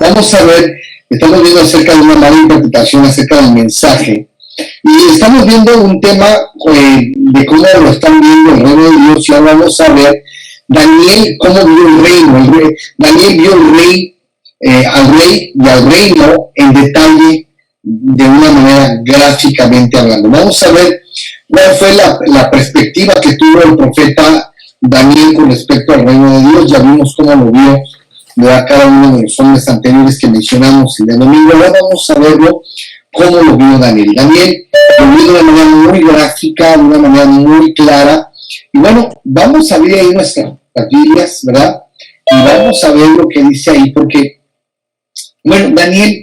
Vamos a ver, estamos viendo acerca de una mala interpretación acerca del mensaje. Y estamos viendo un tema de cómo lo están viendo el reino de Dios. Y ahora vamos a ver Daniel cómo vio el reino. Daniel vio al rey y al reino en detalle de una manera gráficamente hablando. Vamos a ver cuál fue la perspectiva que tuvo el profeta Daniel con respecto al reino de Dios. Ya vimos cómo lo vio de cada uno de los hombres anteriores que mencionamos el día domingo. Ahora vamos a verlo cómo lo vio Daniel. Daniel lo vio de una manera muy gráfica, de una manera muy clara. Y bueno, vamos a ver ahí nuestras Biblias, ¿verdad? Y vamos a ver lo que dice ahí, porque, bueno, Daniel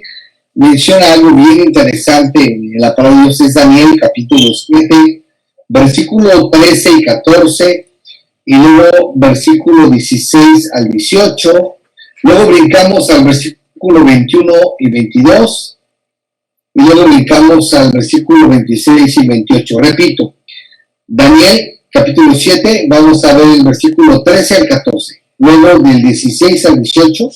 menciona algo bien interesante en la palabra de Dios. Es Daniel capítulo 7, versículo 13 y 14, y luego versículo 16 al 18. Luego brincamos al versículo 21 y 22, y luego brincamos al versículo 26 y 28. Repito, Daniel capítulo 7, vamos a ver el versículo 13 al 14, luego del 16 al 18,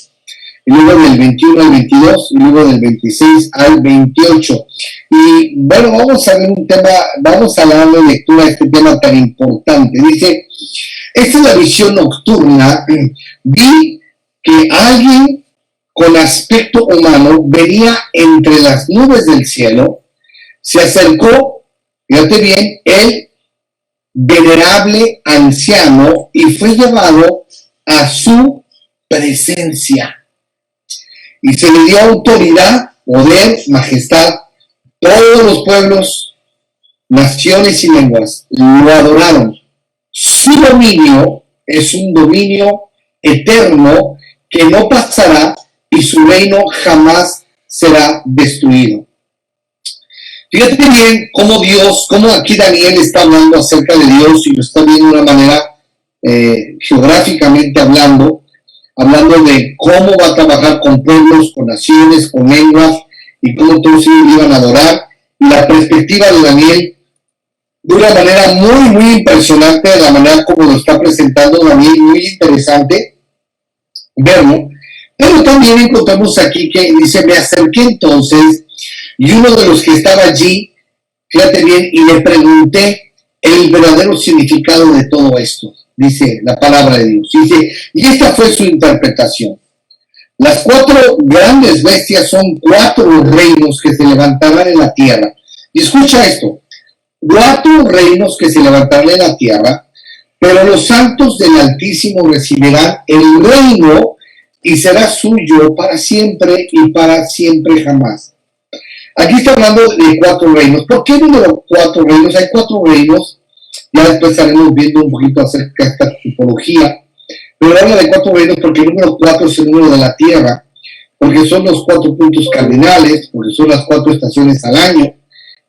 y luego del 21 al 22, y luego del 26 al 28. Y bueno, vamos a ver un tema, vamos a darle lectura a este tema tan importante. Dice, esta es la visión nocturna. Vi que alguien con aspecto humano venía entre las nubes del cielo, se acercó, fíjate bien, el venerable anciano y fue llevado a su presencia. Y se le dio autoridad, poder, majestad. Todos los pueblos, naciones y lenguas lo adoraron. Su dominio es un dominio eterno que no pasará y su reino jamás será destruido. Fíjate bien cómo aquí Daniel está hablando acerca de Dios y lo está viendo de una manera geográficamente hablando de cómo va a trabajar con pueblos, con naciones, con lenguas y cómo todos ellos iban a adorar. Y la perspectiva de Daniel de una manera muy, muy impresionante, de la manera como lo está presentando Daniel, muy interesante verlo. Pero también encontramos aquí que dice, me acerqué entonces y uno de los que estaba allí, fíjate bien, y le pregunté el verdadero significado de todo esto, dice la palabra de Dios. Dice, y esta fue su interpretación. Las 4 grandes bestias son 4 reinos que se levantarán en la tierra. Y escucha esto, 4 reinos que se levantarán en la tierra, pero los santos del Altísimo recibirán el reino y será suyo para siempre y para siempre jamás. Aquí está hablando de 4 reinos. ¿Por qué número 4 reinos? Hay 4 reinos. Ya después estaremos viendo un poquito acerca de esta tipología. Pero habla de 4 reinos porque el número 4 es el número de la tierra, porque son los 4 puntos cardinales, porque son las 4 estaciones al año,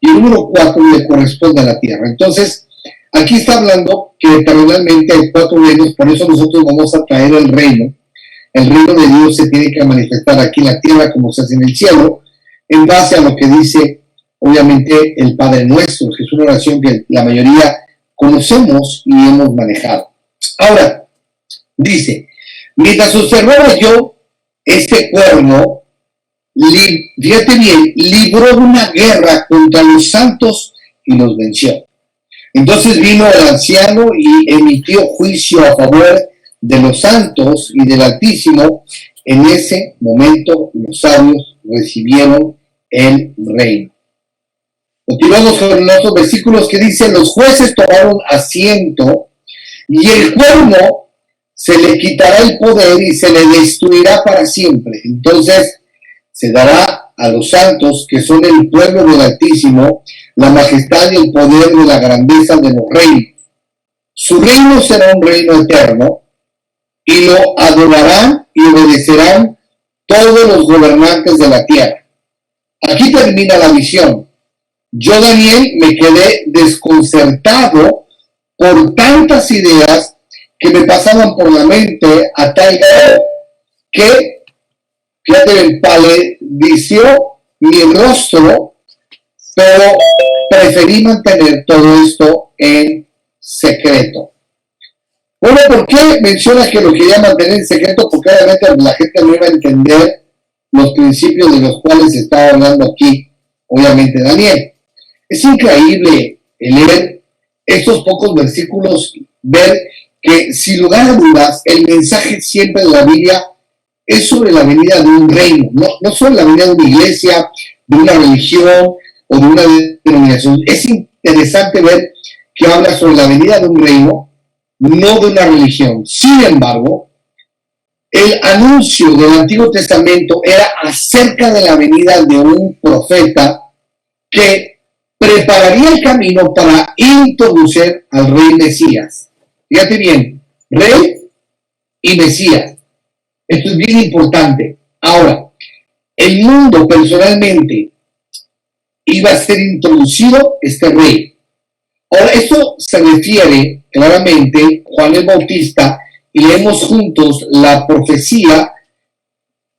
y el número 4 le corresponde a la tierra. Entonces, aquí está hablando que terrenalmente hay 4 reinos, por eso nosotros vamos a traer el reino. El reino de Dios se tiene que manifestar aquí en la tierra como se hace en el cielo, en base a lo que dice, obviamente, el Padre Nuestro, que es una oración que la mayoría conocemos y hemos manejado. Ahora, dice, mientras observaba yo este cuerno, fíjate bien, libró una guerra contra los santos y los venció. Entonces vino el anciano y emitió juicio a favor de los santos y del Altísimo. En ese momento los sabios recibieron el reino. Continuamos con los otros versículos que dicen, los jueces tomaron asiento y el cuerno se le quitará el poder y se le destruirá para siempre. Entonces se dará a los santos, que son el pueblo del Altísimo, la majestad y el poder de la grandeza de los reinos. Su reino será un reino eterno y lo adorarán y obedecerán todos los gobernantes de la tierra. Aquí termina la visión. Yo, Daniel, me quedé desconcertado por tantas ideas que me pasaban por la mente a tal grado que, fíjate, empalideció mi rostro, pero preferí mantener todo esto en secreto. Bueno, ¿por qué menciona que lo quería mantener en secreto? Porque obviamente la gente no iba a entender los principios de los cuales está hablando aquí, obviamente, Daniel. Es increíble leer estos pocos versículos, ver que sin lugar a dudas, el mensaje siempre de la Biblia es sobre la venida de un reino, no sobre la venida de una iglesia, de una religión o de una denominación. Es interesante ver que habla sobre la venida de un reino, no de una religión. Sin embargo, el anuncio del Antiguo Testamento era acerca de la venida de un profeta que prepararía el camino para introducir al rey Mesías. Fíjate bien, rey y Mesías. Esto es bien importante. Ahora, el mundo personalmente iba a ser introducido este rey. Ahora, esto se refiere claramente a Juan el Bautista y leemos juntos la profecía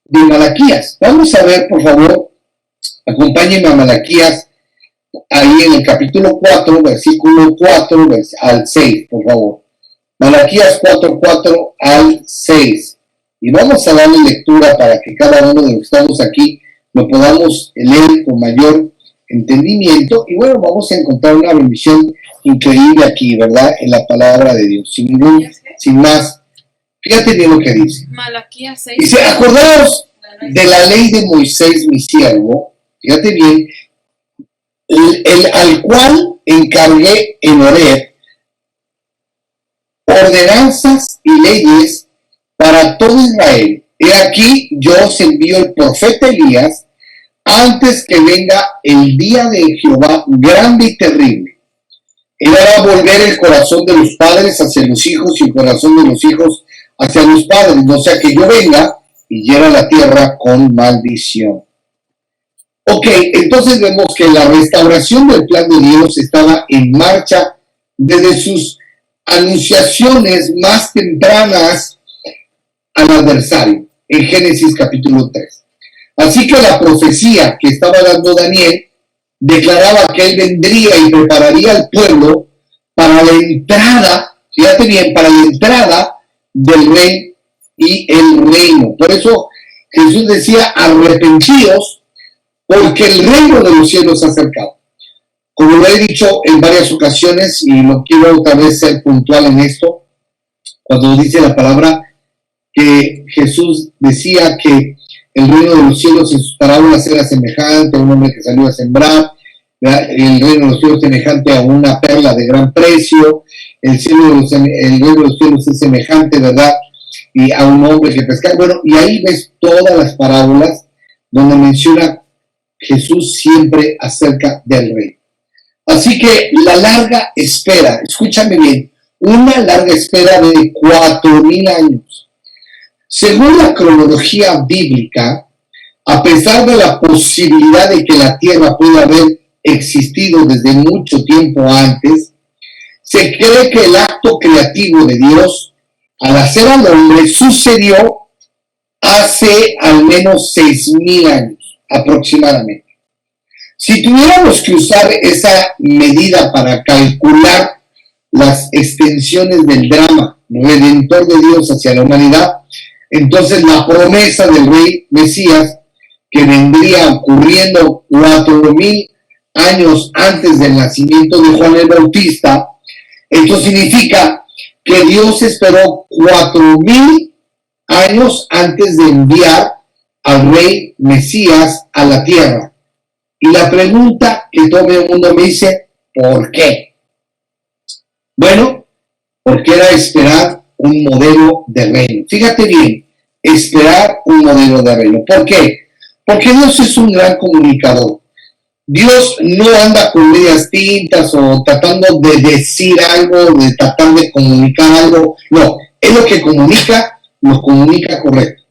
de Malaquías. Vamos a ver, por favor, acompáñenme a Malaquías, ahí en el capítulo 4, versículo 4 al 6, por favor. Malaquías 4, 4 al 6. Y vamos a darle lectura para que cada uno de los que estamos aquí lo podamos leer con mayor entendimiento. Y bueno, vamos a encontrar una bendición increíble aquí, ¿verdad? En la palabra de Dios. Sin más, fíjate bien lo que dice. Malaquías 6. Dice, acordaos de la ley de Moisés, mi siervo, fíjate bien, al cual encargué en Horeb ordenanzas y leyes para todo Israel. He aquí, yo os envío el profeta Elías antes que venga el día de Jehová grande y terrible. Él hará volver el corazón de los padres hacia los hijos y el corazón de los hijos hacia los padres, no sea que yo venga y hiera la tierra con maldición. Ok, entonces vemos que la restauración del plan de Dios estaba en marcha desde sus anunciaciones más tempranas al adversario, en Génesis capítulo 3. Así que la profecía que estaba dando Daniel declaraba que él vendría y prepararía al pueblo para la entrada, fíjate bien, para la entrada del rey y el reino. Por eso Jesús decía, arrepentidos, porque el reino de los cielos se ha acercado. Como lo he dicho en varias ocasiones, y no quiero otra vez ser puntual en esto, cuando dice la palabra que Jesús decía que el reino de los cielos en sus parábolas era semejante a un hombre que salió a sembrar, ¿verdad? El reino de los cielos semejante a una perla de gran precio, el reino de los cielos es semejante, ¿verdad? Y a un hombre que pesca. Bueno, y ahí ves todas las parábolas donde menciona Jesús siempre acerca del rey. Así que la larga espera, escúchame bien, una larga espera de 4,000 años. Según la cronología bíblica, a pesar de la posibilidad de que la tierra pueda haber existido desde mucho tiempo antes, se cree que el acto creativo de Dios al hacer al hombre sucedió hace al menos 6,000 años aproximadamente. Si tuviéramos que usar esa medida para calcular las extensiones del drama redentor de Dios hacia la humanidad, entonces la promesa del rey Mesías, que vendría ocurriendo 4,000 años antes del nacimiento de Juan el Bautista, esto significa que Dios esperó 4,000 años antes de enviar al rey Mesías a la tierra. Y la pregunta que todo el mundo me dice, ¿por qué? Bueno, porque era esperar un modelo de reino. Fíjate bien, esperar un modelo de reino. ¿Por qué? Porque Dios es un gran comunicador. Dios no anda con medias tintas o tratando de decir algo, de tratar de comunicar algo. No, Él lo que comunica, lo comunica correcto.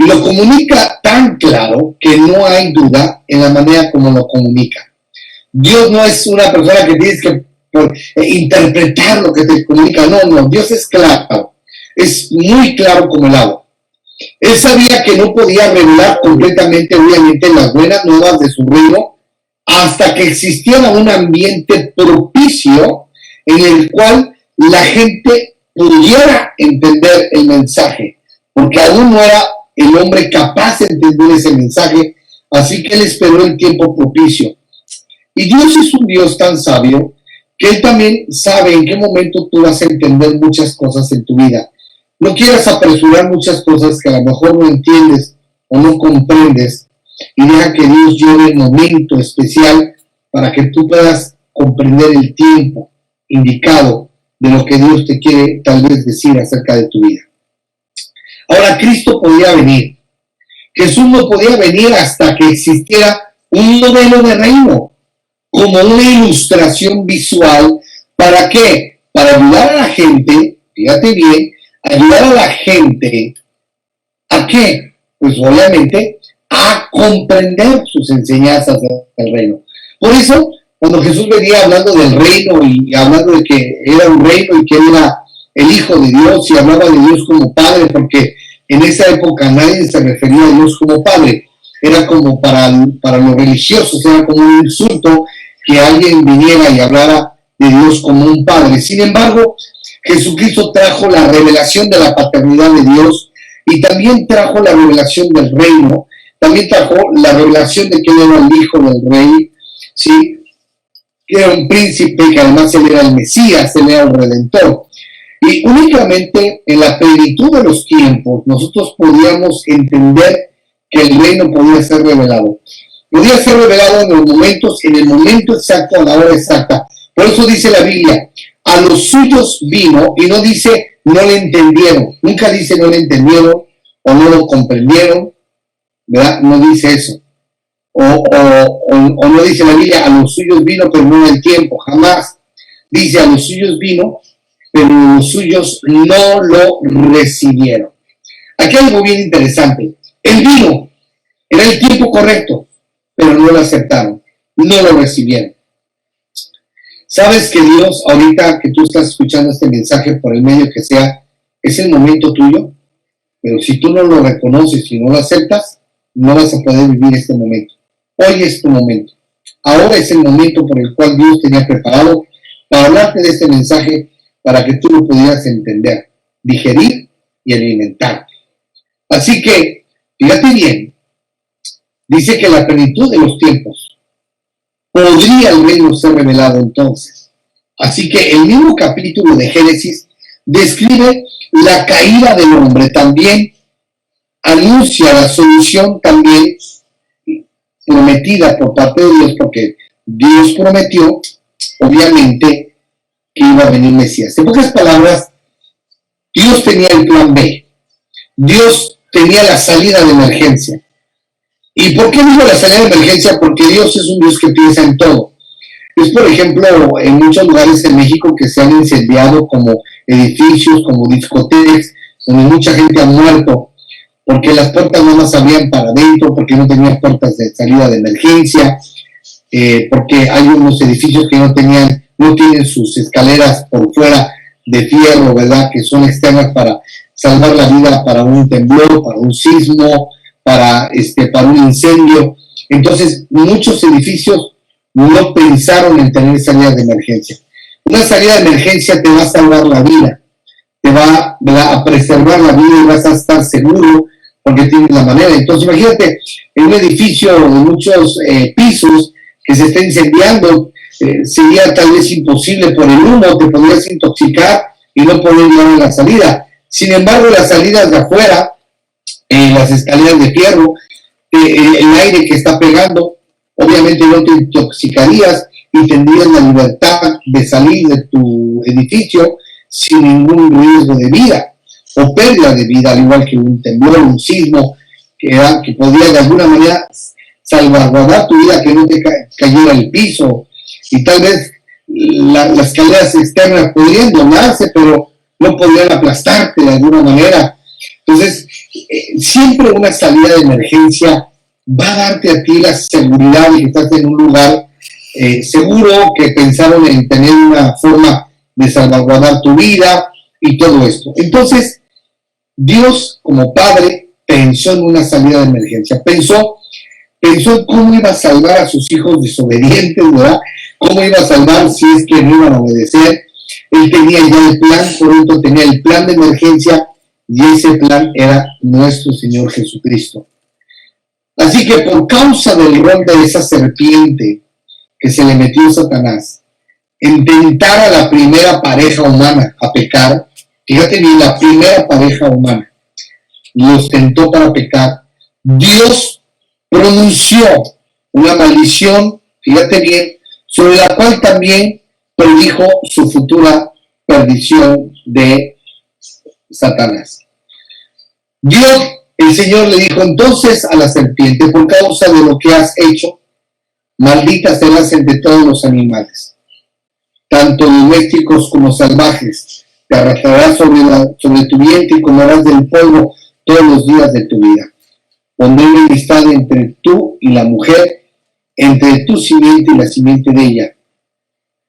Y lo comunica tan claro que no hay duda en la manera como lo comunica. Dios no es una persona que tienes que interpretar lo que te comunica. No, Dios es claro. Es muy claro como el agua. Él sabía que no podía revelar completamente, obviamente, las buenas nuevas de su reino hasta que existiera un ambiente propicio en el cual la gente pudiera entender el mensaje, porque aún no era el hombre capaz de entender ese mensaje, así que él esperó el tiempo propicio. Y Dios es un Dios tan sabio que Él también sabe en qué momento tú vas a entender muchas cosas en tu vida. No quieras apresurar muchas cosas que a lo mejor no entiendes o no comprendes, y deja que Dios lleve el momento especial para que tú puedas comprender el tiempo indicado de lo que Dios te quiere tal vez decir acerca de tu vida. Ahora, Cristo podía venir. Jesús no podía venir hasta que existiera un modelo de reino, como una ilustración visual. ¿Para qué? Para ayudar a la gente, fíjate bien, ayudar a la gente ¿a qué? Pues obviamente a comprender sus enseñanzas del reino. Por eso, cuando Jesús venía hablando del reino y hablando de que era un reino y que él era el Hijo de Dios y hablaba de Dios como Padre, porque en esa época nadie se refería a Dios como Padre, era como para los religiosos, era como un insulto que alguien viniera y hablara de Dios como un Padre. Sin embargo, Jesucristo trajo la revelación de la paternidad de Dios y también trajo la revelación del reino, también trajo la revelación de que él era el Hijo del Rey, ¿sí? Que era un príncipe, que además él era el Mesías, él era el Redentor. Y únicamente en la plenitud de los tiempos nosotros podíamos entender que el reino podía ser revelado. Podía ser revelado en los momentos, en el momento exacto, a la hora exacta. Por eso dice la Biblia, a los suyos vino, y no dice no le entendieron. Nunca dice no le entendieron o no lo comprendieron, ¿verdad? No dice eso. O no dice la Biblia, a los suyos vino, pero no en el tiempo, jamás. Dice, a los suyos vino, pero los suyos no lo recibieron. Aquí hay algo bien interesante. Él vino, era el tiempo correcto, pero no lo aceptaron, no lo recibieron. Sabes que Dios, ahorita que tú estás escuchando este mensaje por el medio que sea, es el momento tuyo, pero si tú no lo reconoces y no lo aceptas, no vas a poder vivir este momento. Hoy es tu momento. Ahora es el momento por el cual Dios tenía preparado para hablarte de este mensaje, para que tú lo pudieras entender, digerir y alimentarte. Así que, fíjate bien, dice que la plenitud de los tiempos podría el reino ser revelado entonces. Así que el mismo capítulo de Génesis describe la caída del hombre, también anuncia la solución también prometida por parte de Dios, porque Dios prometió, obviamente, que iba a venir Mesías. En pocas palabras, Dios tenía el plan B. Dios tenía la salida de emergencia. ¿Y por qué digo la salida de emergencia? Porque Dios es un Dios que piensa en todo. Es, por ejemplo, en muchos lugares en México que se han incendiado como edificios, como discotecas, donde mucha gente ha muerto, porque las puertas no las abrían para adentro, porque no tenían puertas de salida de emergencia, porque hay unos edificios que no tienen sus escaleras por fuera de fierro, ¿verdad? Que son externas para salvar la vida para un temblor, para un sismo, para un incendio. Entonces, muchos edificios no pensaron en tener salidas de emergencia. Una salida de emergencia te va a salvar la vida, te va a preservar la vida y vas a estar seguro porque tienes la manera. Entonces, imagínate, en un edificio de muchos pisos que se está incendiando, sería tal vez imposible por el humo, te podrías intoxicar y no poder llegar a la salida. Sin embargo, las salidas de afuera, las escaleras de fierro, el aire que está pegando, obviamente no te intoxicarías y tendrías la libertad de salir de tu edificio sin ningún riesgo de vida o pérdida de vida, al igual que un temblor, un sismo, que podría de alguna manera salvaguardar tu vida, que no te cayera al piso, y tal vez las escaleras externas podrían doblarse, pero no podrían aplastarte de alguna manera. Entonces, siempre una salida de emergencia va a darte a ti la seguridad de que estás en un lugar seguro, que pensaron en tener una forma de salvaguardar tu vida y todo esto. Entonces, Dios como Padre pensó en una salida de emergencia, pensó en cómo iba a salvar a sus hijos desobedientes, ¿verdad? Cómo iba a salvar si es que no iban a obedecer. Él tenía ya el plan, por eso tenía el plan de emergencia y ese plan era nuestro Señor Jesucristo. Así que por causa del rol de esa serpiente que se le metió a Satanás, en tentar a la primera pareja humana a pecar, fíjate bien, la primera pareja humana los tentó para pecar, Dios pronunció una maldición, fíjate bien, sobre la cual también predijo su futura perdición de Satanás. Dios, el Señor le dijo entonces a la serpiente, por causa de lo que has hecho, maldita serás entre todos los animales, tanto domésticos como salvajes, te arrastrarás sobre tu vientre y comerás del polvo todos los días de tu vida. Pondré enemistad entre tú y la mujer, entre tu simiente y la simiente de ella.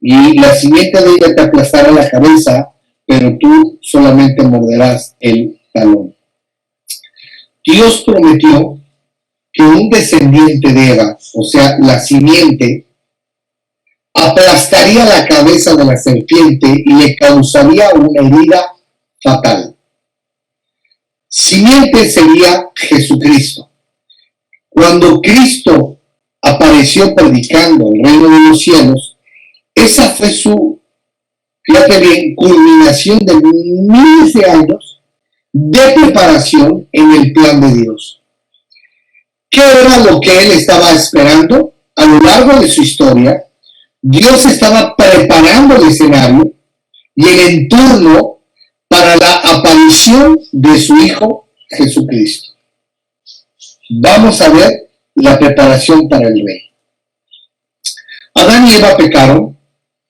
Y la simiente de ella te aplastará la cabeza, pero tú solamente morderás el talón. Dios prometió que un descendiente de Eva, o sea, la simiente, aplastaría la cabeza de la serpiente y le causaría una herida fatal. Simiente sería Jesucristo. Cuando Cristo apareció predicando el reino de los cielos, esa fue su, fíjate bien, culminación de miles de años de preparación en el plan de Dios. ¿Qué era lo que él estaba esperando? A lo largo de su historia, Dios estaba preparando el escenario y el entorno para la aparición de su Hijo Jesucristo. Vamos a ver la preparación para el Rey. Adán y Eva pecaron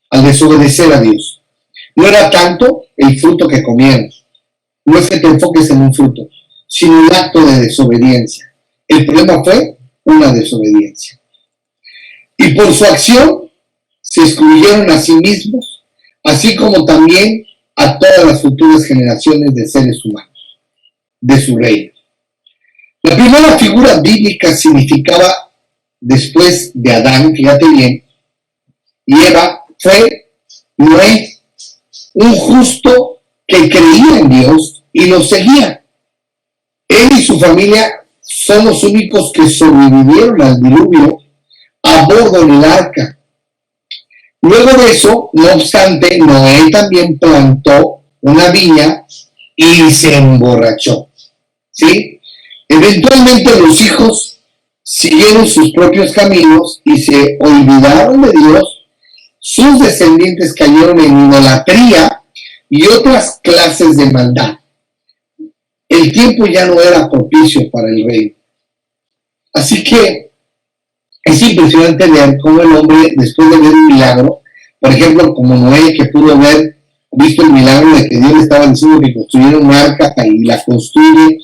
al desobedecer a Dios. No era tanto el fruto que comieron. No es que te enfoques en un fruto, sino un acto de desobediencia. El problema fue una desobediencia. Y por su acción se excluyeron a sí mismos, así como también a todas las futuras generaciones de seres humanos, de su reino. La primera figura bíblica significaba, después de Adán, fíjate bien, y Eva, fue Noé, un justo que creía en Dios y lo seguía. Él y su familia son los únicos que sobrevivieron al diluvio a bordo del arca. Luego de eso, no obstante, Noé también plantó una viña y se emborrachó. ¿Sí? Eventualmente los hijos siguieron sus propios caminos y se olvidaron de Dios. Sus descendientes cayeron en idolatría y otras clases de maldad. El tiempo ya no era propicio para el rey. Así que es impresionante ver cómo el hombre, después de ver un milagro, por ejemplo, como Noé, que pudo haber visto el milagro de que Dios le estaba diciendo que construyera una arca y la construye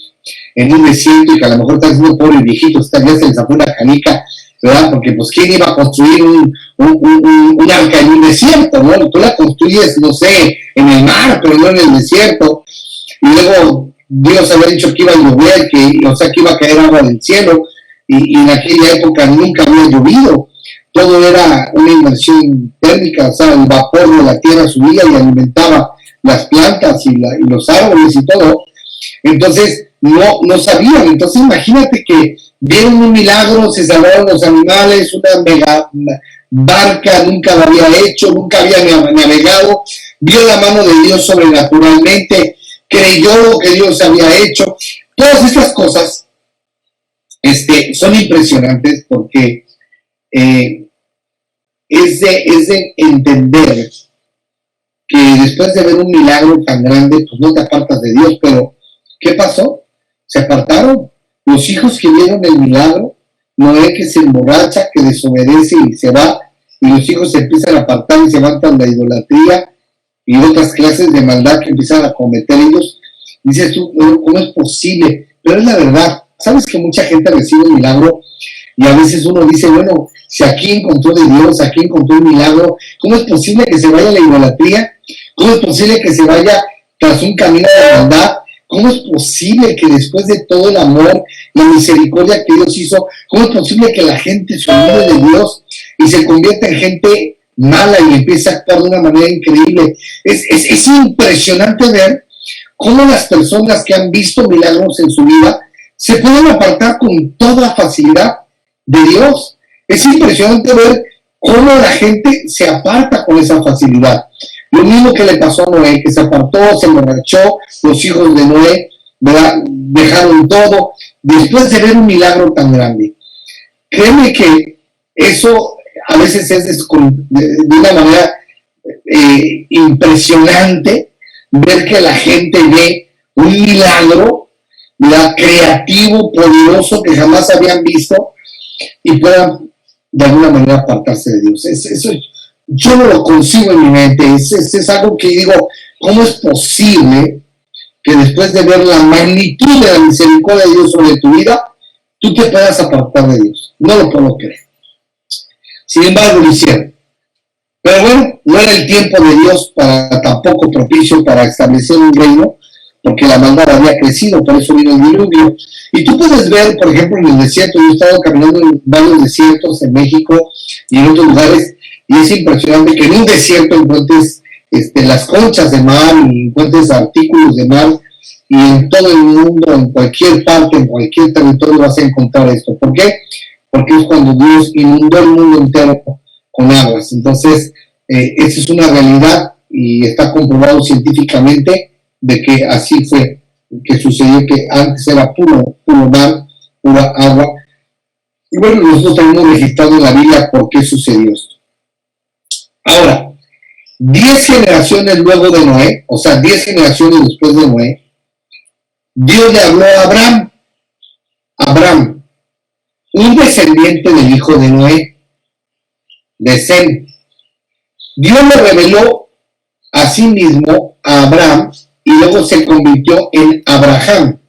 en un desierto y que a lo mejor está diciendo, pobre viejito, ya se les fue la canica, ¿verdad? Porque pues ¿quién iba a construir un arca en un desierto, no? Tú la construyes, no sé, en el mar, pero no en el desierto. Y luego Dios había dicho que iba a llover, que iba a caer agua del cielo, y en aquella época nunca había llovido. Todo era una inmersión térmica, o sea, el vapor de la tierra subía y alimentaba las plantas y los árboles y todo. Entonces, no sabían. Entonces, imagínate que vieron un milagro, se salvaron los animales, una mega barca, nunca la había hecho, nunca había navegado, vio la mano de Dios sobrenaturalmente, creyó lo que Dios había hecho. Todas estas cosas son impresionantes porque es de entender que después de ver un milagro tan grande, pues no te apartas de Dios. Pero ¿qué pasó? Se apartaron. Los hijos que vieron el milagro, Noé que se emborracha, que desobedece y se va, y los hijos se empiezan a apartar y se van tras la idolatría y otras clases de maldad que empiezan a cometer ellos. Dices tú, ¿cómo es posible? Pero es la verdad. ¿Sabes que mucha gente recibe el milagro y a veces uno dice, bueno, si aquí encontró de Dios, aquí encontró el milagro, ¿cómo es posible que se vaya a la idolatría? ¿Cómo es posible que se vaya tras un camino de maldad? ¿Cómo es posible que después de todo el amor, la misericordia que Dios hizo, cómo es posible que la gente se olvide de Dios y se convierta en gente mala y empiece a actuar de una manera increíble? Es impresionante ver cómo las personas que han visto milagros en su vida se pueden apartar con toda facilidad de Dios. Es impresionante ver cómo la gente se aparta con esa facilidad. Lo mismo que le pasó a Noé, que se apartó, se emborrachó, los hijos de Noé, ¿verdad?, dejaron todo, después de ver un milagro tan grande. Créeme que eso a veces es de una manera impresionante, ver que la gente ve un milagro, ¿verdad?, creativo, poderoso, que jamás habían visto, y puedan de alguna manera apartarse de Dios. Eso yo no lo consigo en mi mente. Es algo que digo, ¿cómo es posible que después de ver la magnitud de la misericordia de Dios sobre tu vida, tú te puedas apartar de Dios? No lo puedo creer. Sin embargo, lo hicieron. Pero bueno, no era el tiempo de Dios tampoco propicio para establecer un reino, porque la maldad había crecido, por eso vino el diluvio. Y tú puedes ver, por ejemplo, en el desierto, yo he estado caminando en varios desiertos en México y en otros lugares, y es impresionante que en un desierto encuentres las conchas de mar y encuentres artículos de mar, y en todo el mundo, en cualquier parte, en cualquier territorio vas a encontrar esto. ¿Por qué? Porque es cuando Dios inundó el mundo entero con aguas. Entonces, esa es una realidad y está comprobado científicamente de que así fue, que sucedió, que antes era puro mar, pura agua. Y bueno, nosotros tenemos registrado en la Biblia por qué sucedió esto. Ahora, 10 generaciones luego de Noé, o sea, 10 generaciones después de Noé, Dios le habló a Abraham, un descendiente del hijo de Noé, de Sem. Dios le reveló a sí mismo a Abraham y luego se convirtió en Abraham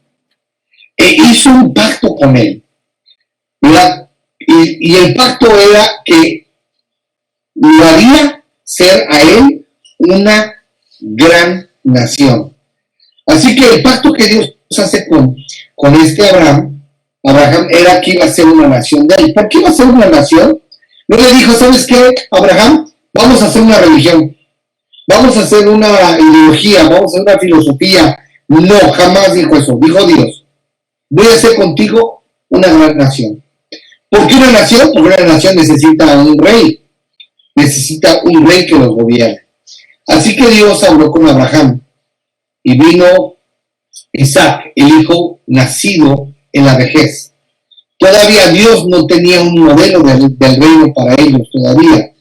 e hizo un pacto con él, ¿verdad? Y el pacto era que lo haría ser a él una gran nación. Así que el pacto que Dios hace con este Abraham era que iba a ser una nación de él. ¿Por qué iba a ser una nación? No le dijo, ¿sabes qué, Abraham? Vamos a hacer una religión, vamos a hacer una ideología, vamos a hacer una filosofía. No, jamás dijo eso. Dijo Dios, voy a hacer contigo una gran nación. ¿Por qué una nación? Porque una nación necesita un rey que los gobierne. Así que Dios habló con Abraham y vino Isaac, el hijo nacido en la vejez. Todavía Dios no tenía un modelo del reino para ellos, todavía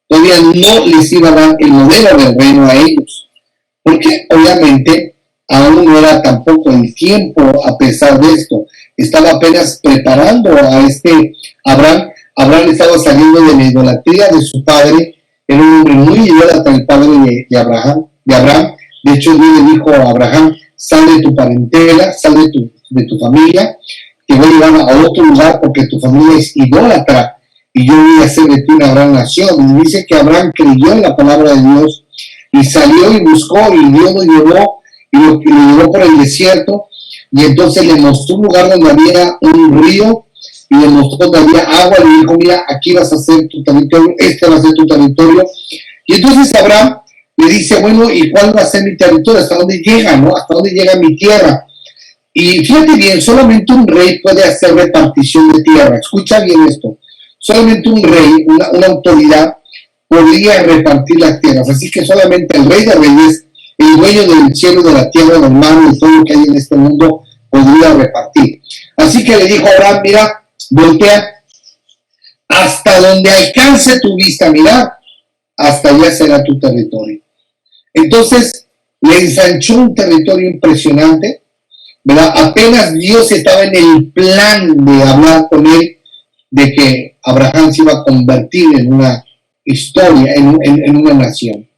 no les iba a dar el modelo del reino a ellos, porque obviamente aún no era tampoco el tiempo. A pesar de esto, estaba apenas preparando a Abraham. Abraham estaba saliendo de la idolatría de su padre, era un hombre muy idólatra, el padre de Abraham. De hecho, Dios le dijo a Abraham, sal de tu parentela, sal de tu familia, te voy a llevar a otro lugar porque tu familia es idólatra y yo voy a hacer de ti una gran nación. Y dice que Abraham creyó en la palabra de Dios y salió y buscó, y Dios lo llevó y lo llevó por el desierto, y entonces le mostró un lugar donde había un río y le mostró donde había agua. Le dijo, mira, aquí vas a hacer tu territorio, este va a ser tu territorio. Y entonces Abraham le dice, bueno, ¿y cuál va a ser mi territorio? ¿Hasta dónde llega, no? ¿Hasta dónde llega mi tierra? Y fíjate bien, solamente un rey puede hacer repartición de tierra. Escucha bien esto. Solamente un rey, una autoridad, podría repartir las tierras. Así que solamente el rey de reyes, el dueño del cielo, de la tierra, del mar, de todo lo que hay en este mundo, podría repartir. Así que le dijo a Abraham, mira, voltea hasta donde alcance tu vista, mira, hasta allá será tu territorio. Entonces le ensanchó un territorio impresionante, ¿verdad? Apenas Dios estaba en el plan de hablar con él, de que Abraham se iba a convertir en una historia, en una nación.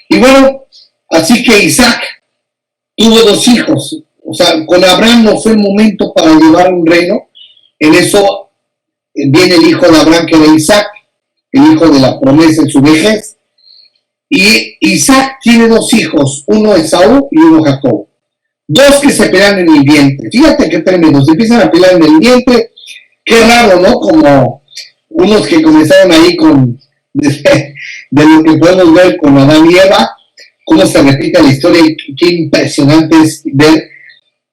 Y bueno, así que Isaac tuvo 2 hijos. O sea, con Abraham no fue el momento para llevar un reino. En eso viene el hijo de Abraham, que era Isaac, el hijo de la promesa en su vejez. Y Isaac tiene 2 hijos, uno Esaú y uno Jacob. 2 que se pelean en el vientre. Fíjate qué tremendo, se empiezan a pelear en el vientre. Qué raro, ¿no? Como unos que comenzaron ahí de lo que podemos ver con Adán y Eva, cómo se repite la historia, y qué impresionante es ver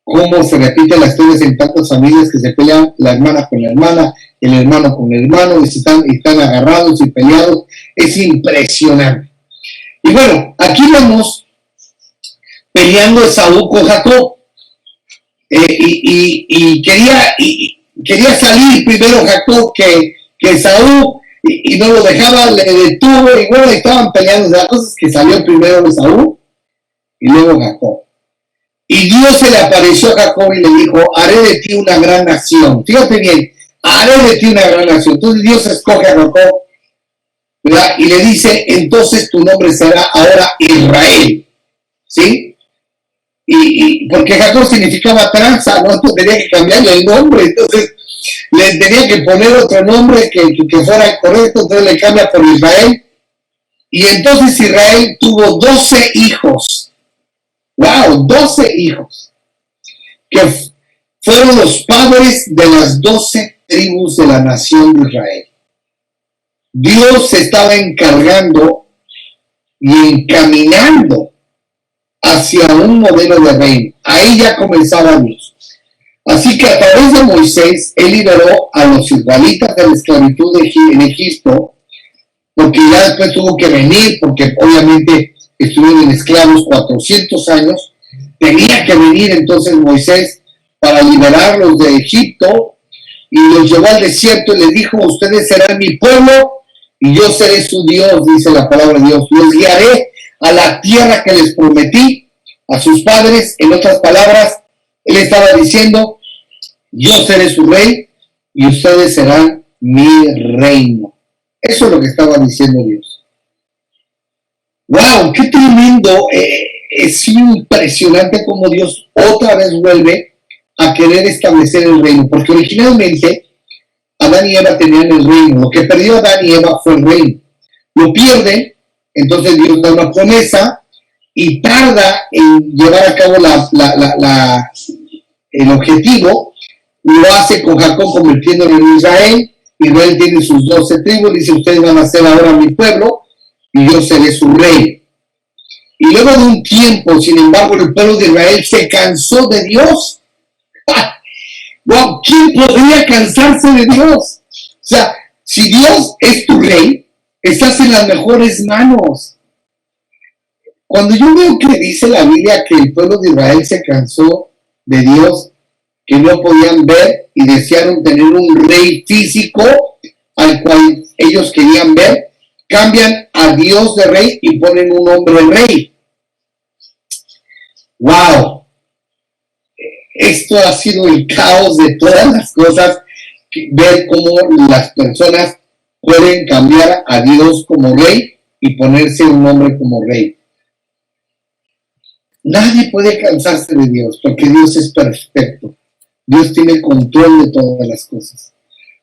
cómo se repiten las historias en tantas familias que se pelean la hermana con la hermana, el hermano con el hermano, y están agarrados y peleados. Es impresionante. Y bueno, aquí vamos peleando Esaú con Jacob. Quería salir primero Jacob que Esaú, y no lo dejaba, le detuvo, y bueno, estaban peleando. La cosa es que salió primero Esaú y luego Jacob. Y Dios se le apareció a Jacob y le dijo, haré de ti una gran nación. Fíjate bien, haré de ti una gran nación. Entonces Dios escoge a Jacob, ¿verdad? Y le dice, entonces tu nombre será ahora Israel, ¿sí? Y porque Jacob significaba tranza, ¿no? Entonces tenía que cambiarle el nombre, entonces le tenía que poner otro nombre que fuera correcto, entonces le cambia por Israel. Y entonces Israel tuvo 12 hijos. ¡Wow! 12 hijos, que fueron los padres de las 12 tribus de la nación de Israel. Dios se estaba encargando y encaminando hacia un modelo de reino. Ahí ya comenzaba Dios. Así que a través de Moisés, él liberó a los israelitas de la esclavitud en Egipto, porque ya después tuvo que venir, porque obviamente estuvieron en esclavos 400 años, tenía que venir entonces Moisés para liberarlos de Egipto, y los llevó al desierto y les dijo, ustedes serán mi pueblo y yo seré su Dios, dice la palabra de Dios. Los guiaré a la tierra que les prometí a sus padres. En otras palabras, él estaba diciendo, yo seré su rey y ustedes serán mi reino. Eso es lo que estaba diciendo Dios. ¡Wow! ¡Qué tremendo! Es impresionante cómo Dios otra vez vuelve a querer establecer el reino, porque originalmente Adán y Eva tenían el reino. Lo que perdió Adán y Eva fue el reino. Lo pierden, entonces Dios da una promesa y tarda en llevar a cabo el objetivo. Lo hace con Jacob convirtiéndolo en Israel. Israel tiene sus 12 tribus, dice, ustedes van a ser ahora mi pueblo y yo seré su rey. Y luego de un tiempo, sin embargo, el pueblo de Israel se cansó de Dios. Wow, ¿quién podría cansarse de Dios? O sea, si Dios es tu rey, estás en las mejores manos. Cuando yo veo que dice la Biblia que el pueblo de Israel se cansó de Dios, que no podían ver y desearon tener un rey físico al cual ellos querían ver, cambian a Dios de rey y ponen un hombre rey. ¡Wow! Esto ha sido el caos de todas las cosas, ver cómo las personas pueden cambiar a Dios como rey y ponerse un hombre como rey. Nadie puede cansarse de Dios, porque Dios es perfecto. Dios tiene control de todas las cosas.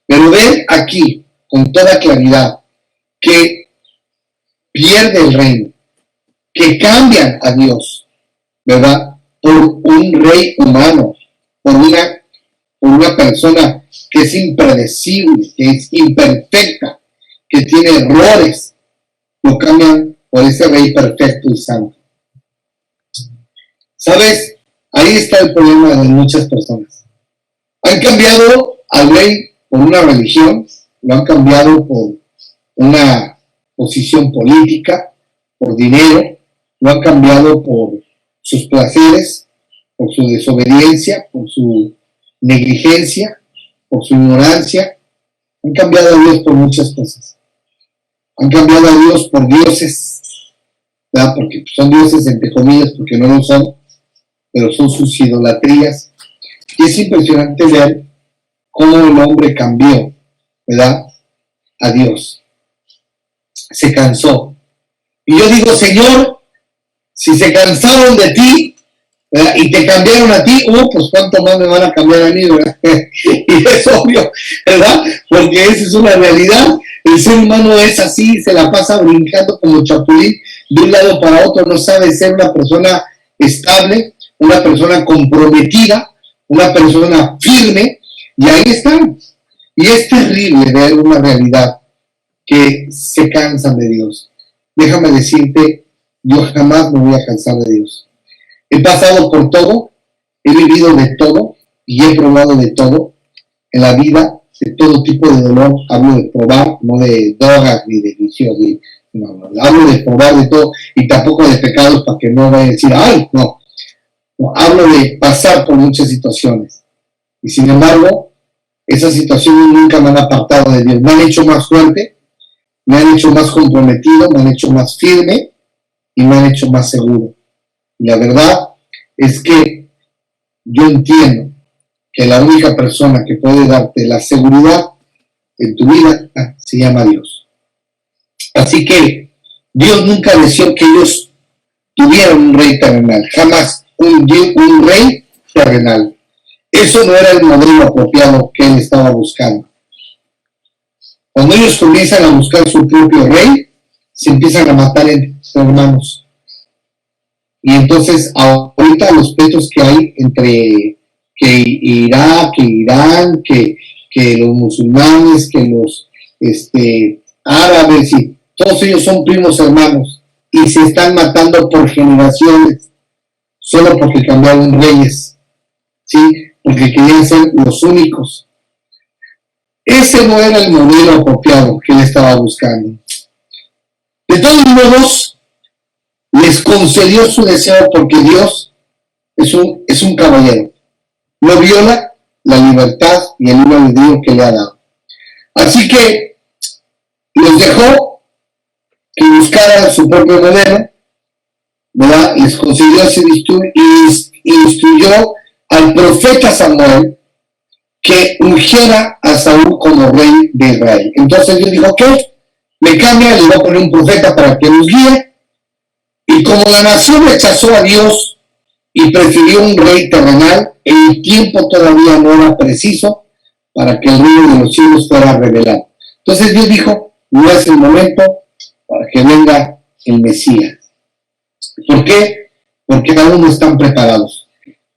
Pero ver aquí, con toda claridad, que pierde el reino, que cambian a Dios, ¿verdad? Por un rey humano, por una persona que es impredecible, que es imperfecta, que tiene errores, lo cambian por ese rey perfecto y santo. ¿Sabes? Ahí está el problema de muchas personas. Han cambiado al rey por una religión, lo han cambiado por una posición política, por dinero, lo han cambiado por sus placeres, por su desobediencia, por su negligencia, por su ignorancia. Han cambiado a Dios por muchas cosas. Han cambiado a Dios por dioses, ¿verdad? Porque son dioses entre comillas, porque no lo son, pero son sus idolatrías. Y es impresionante ver cómo el hombre cambió, ¿verdad?, a Dios. Se cansó. Y yo digo, Señor, si se cansaron de ti, ¿verdad?, y te cambiaron a ti, pues cuánto más me van a cambiar a mí, ¿verdad? Y es obvio, ¿verdad? Porque esa es una realidad. El ser humano es así, se la pasa brincando como chapulín de un lado para otro, no sabe ser una persona estable, una persona comprometida, una persona firme, y ahí están. Y es terrible ver una realidad, que se cansan de Dios. Déjame decirte, yo jamás me voy a cansar de Dios. He pasado por todo, he vivido de todo y he probado de todo en la vida, de todo tipo de dolor. Hablo de probar, no de drogas ni de vicios, no, hablo de probar de todo y tampoco de pecados para que no vayan a decir, ay, no, hablo de pasar por muchas situaciones. Y sin embargo, esas situaciones nunca me han apartado de Dios, me han hecho más fuerte, me han hecho más comprometido, me han hecho más firme y me han hecho más seguro. Y la verdad es que yo entiendo que la única persona que puede darte la seguridad en tu vida se llama Dios. Así que Dios nunca deseó que ellos tuvieran un rey terrenal, jamás un rey terrenal. Eso no era el modelo apropiado que él estaba buscando. Cuando ellos comienzan a buscar su propio rey, se empiezan a matar entre hermanos. Y entonces ahorita los pleitos que hay entre que Irak, que Irán, que los musulmanes, que los árabes, y todos ellos son primos hermanos y se están matando por generaciones solo porque cambiaron reyes, ¿sí? Porque querían ser los únicos. Ese no era el modelo apropiado que él estaba buscando. De todos modos, les concedió su deseo porque Dios es un caballero. No viola la libertad y el libre albedrío que le ha dado. Así que los dejó que buscaran su propio modelo, ¿verdad? Les concedió ese destino y instruyó al profeta Samuel que ungiera a Saúl como rey de Israel. Entonces Dios dijo, ok, me cambia, le voy a poner un profeta para que nos guíe. Y como la nación rechazó a Dios y prefirió un rey terrenal, el tiempo todavía no era preciso para que el reino de los cielos fuera revelado. Entonces Dios dijo, no es el momento para que venga el Mesías. ¿Por qué? Porque aún no están preparados.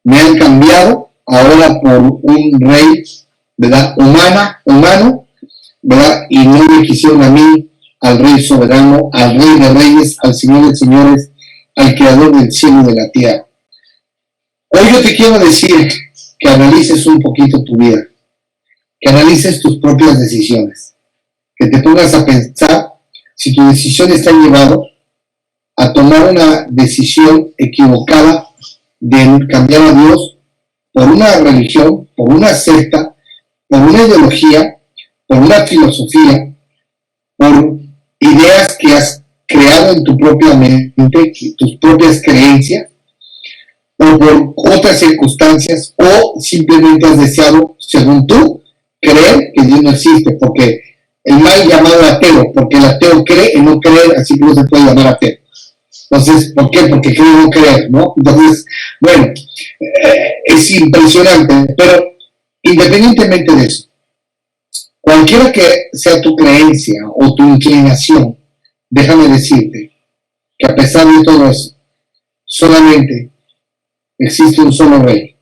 Me han cambiado ahora por un rey, ¿verdad? Humano, ¿verdad? Y no me quisieron a mí, al rey soberano, al rey de reyes, al señor de señores, al creador del cielo y de la tierra. Hoy yo te quiero decir que analices un poquito tu vida, que analices tus propias decisiones, que te pongas a pensar si tu decisión está llevando a tomar una decisión equivocada de cambiar a Dios por una religión, por una secta, por una ideología, por una filosofía, por ideas que has creado en tu propia mente, tus propias creencias, o por otras circunstancias, o simplemente has deseado, según tú, creer que Dios no existe, porque el mal llamado ateo, porque el ateo cree en no creer, así que no se puede llamar ateo. Entonces, ¿por qué? Porque cree no creer, ¿no? Entonces, bueno, es impresionante, pero independientemente de eso, cualquiera que sea tu creencia o tu inclinación, déjame decirte que a pesar de todo eso, solamente existe un solo rey.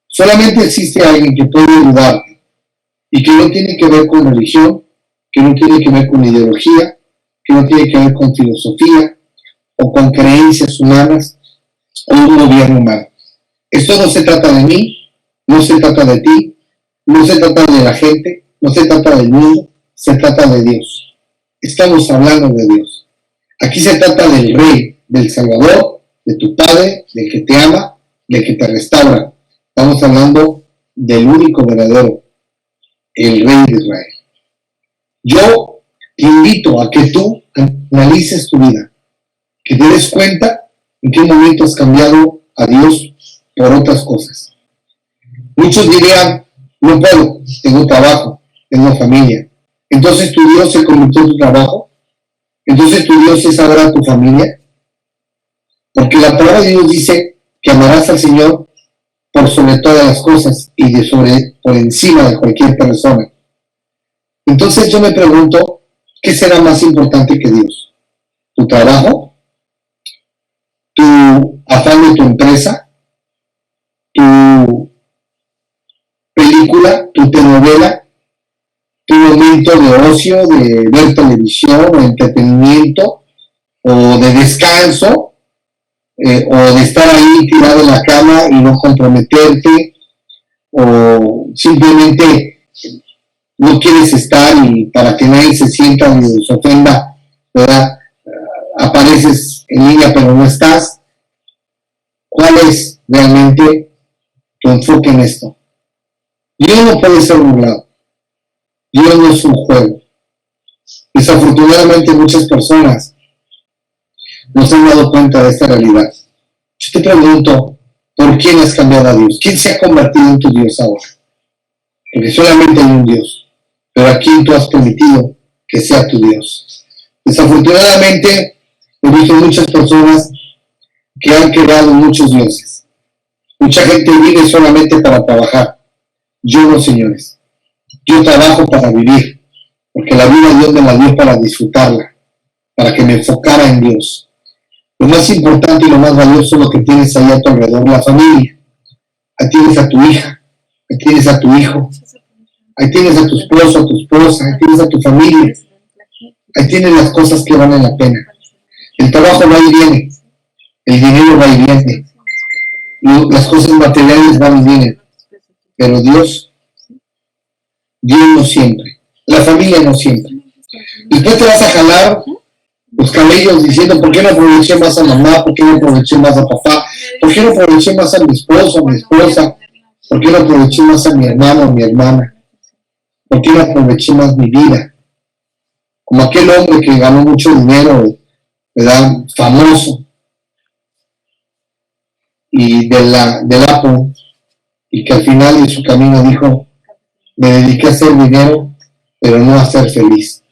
Solamente existe alguien que puede ayudarte y que no tiene que ver con religión, que no tiene que ver con ideología, que no tiene que ver con filosofía o con creencias humanas o un gobierno humano. Esto no se trata de mí, no se trata de ti, no se trata de la gente, no se trata del mundo, se trata de Dios. Estamos hablando de Dios. Aquí se trata del Rey, del Salvador, de tu Padre, del que te ama, del que te restaura. Estamos hablando del único verdadero, el Rey de Israel. Yo te invito a que tú analices tu vida, que te des cuenta en qué momento has cambiado a Dios por otras cosas. Muchos dirían, no puedo, tengo trabajo, tengo familia. Entonces tu Dios se convirtió en tu trabajo. Entonces tu Dios es ahora tu familia. Porque la palabra de Dios dice que amarás al Señor por sobre todas las cosas y por encima de cualquier persona. Entonces yo me pregunto, ¿qué será más importante que Dios? ¿Tu trabajo? ¿Tu afán de tu empresa? ¿Tu película? ¿Tu telenovela? ¿Tu momento de ocio, de ver televisión o entretenimiento? o de descanso, o de estar ahí tirado en la cama y no comprometerte, o simplemente no quieres estar y para que nadie se sienta ni se ofenda, ¿verdad? Apareces en línea pero no estás. ¿Cuál es realmente tu enfoque en esto? Dios no puede ser burlado. Dios no es un juego. Desafortunadamente muchas personas no se han dado cuenta de esta realidad. Yo te pregunto, ¿por quién has cambiado a Dios? ¿Quién se ha convertido en tu Dios ahora? Porque solamente hay un Dios, pero ¿a quién tú has permitido que sea tu Dios? Desafortunadamente, he visto muchas personas que han creado muchos dioses. Mucha gente vive solamente para trabajar. Yo no, señores. Yo trabajo para vivir, porque la vida Dios me la dio para disfrutarla, para que me enfocara en Dios. Lo más importante y lo más valioso es lo que tienes ahí a tu alrededor, la familia. Ahí tienes a tu hija, ahí tienes a tu hijo, ahí tienes a tu esposo, a tu esposa, ahí tienes a tu familia. Ahí tienes las cosas que valen la pena. El trabajo va y viene, el dinero va y viene, las cosas materiales van y vienen, pero Dios no siempre, la familia no siempre. Después te vas a jalar los cabellos diciendo, ¿por qué no aproveché más a mamá? ¿Por qué no aproveché más a papá? ¿Por qué no aproveché más a mi esposo, a mi esposa? ¿Por qué no aproveché más a mi hermano, a mi hermana? ¿Por qué no aproveché más mi vida? Como aquel hombre que ganó mucho dinero, ¿verdad? Famoso, y del Apple, y que al final de su camino dijo, me dediqué a hacer dinero, pero no a ser feliz.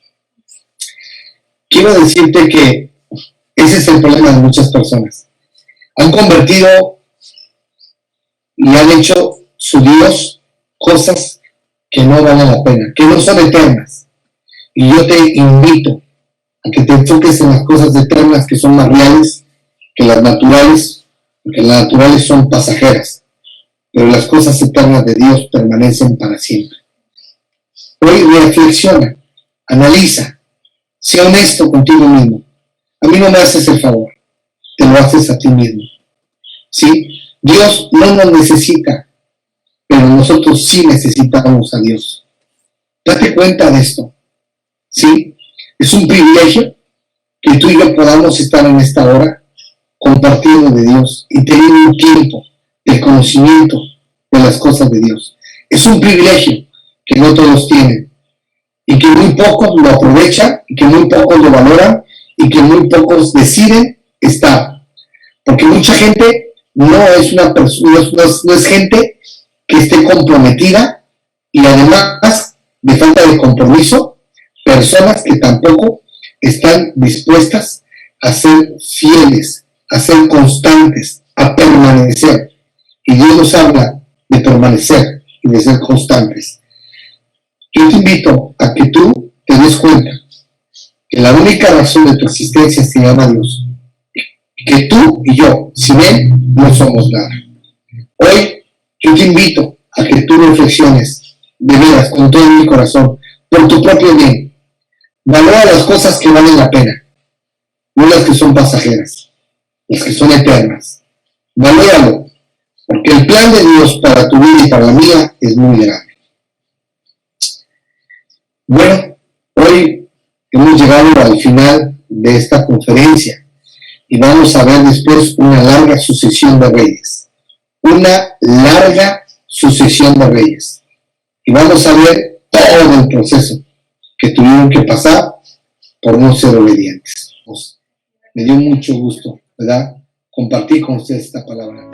Quiero decirte que ese es el problema de muchas personas. Han convertido y han hecho su Dios cosas que no valen la pena, que no son eternas. Y yo te invito a que te enfoques en las cosas eternas que son más reales que las naturales, porque las naturales son pasajeras, pero las cosas eternas de Dios permanecen para siempre. Hoy reflexiona, analiza, sé honesto contigo mismo. A mí no me haces el favor, te lo haces a ti mismo. ¿Sí? Dios no nos necesita, pero nosotros sí necesitamos a Dios. Date cuenta de esto. ¿Sí? Es un privilegio que tú y yo podamos estar en esta hora compartiendo de Dios y teniendo un tiempo de conocimiento de las cosas de Dios. Es un privilegio que no todos tienen y que muy pocos lo aprovechan y que muy pocos lo valoran y que muy pocos deciden estar. Porque mucha gente no es una persona, no es gente que esté comprometida y además de falta de compromiso, personas que tampoco están dispuestas a ser fieles, a ser constantes, a permanecer. Y Dios nos habla de permanecer y de ser constantes. Yo te invito a que tú te des cuenta que la única razón de tu existencia se llama Dios. Que tú y yo, sin Él, no somos nada. Hoy yo te invito a que tú reflexiones de veras, con todo mi corazón, por tu propio bien. Valora las cosas que valen la pena, no las que son pasajeras, las que son eternas. Valóralo, porque el plan de Dios para tu vida y para la mía es muy grande. Bueno, hoy hemos llegado al final de esta conferencia y vamos a ver después una larga sucesión de reyes. Una larga sucesión de reyes. Y vamos a ver todo el proceso que tuvieron que pasar por no ser obedientes. Me dio mucho gusto, ¿verdad?, compartir con ustedes esta palabra.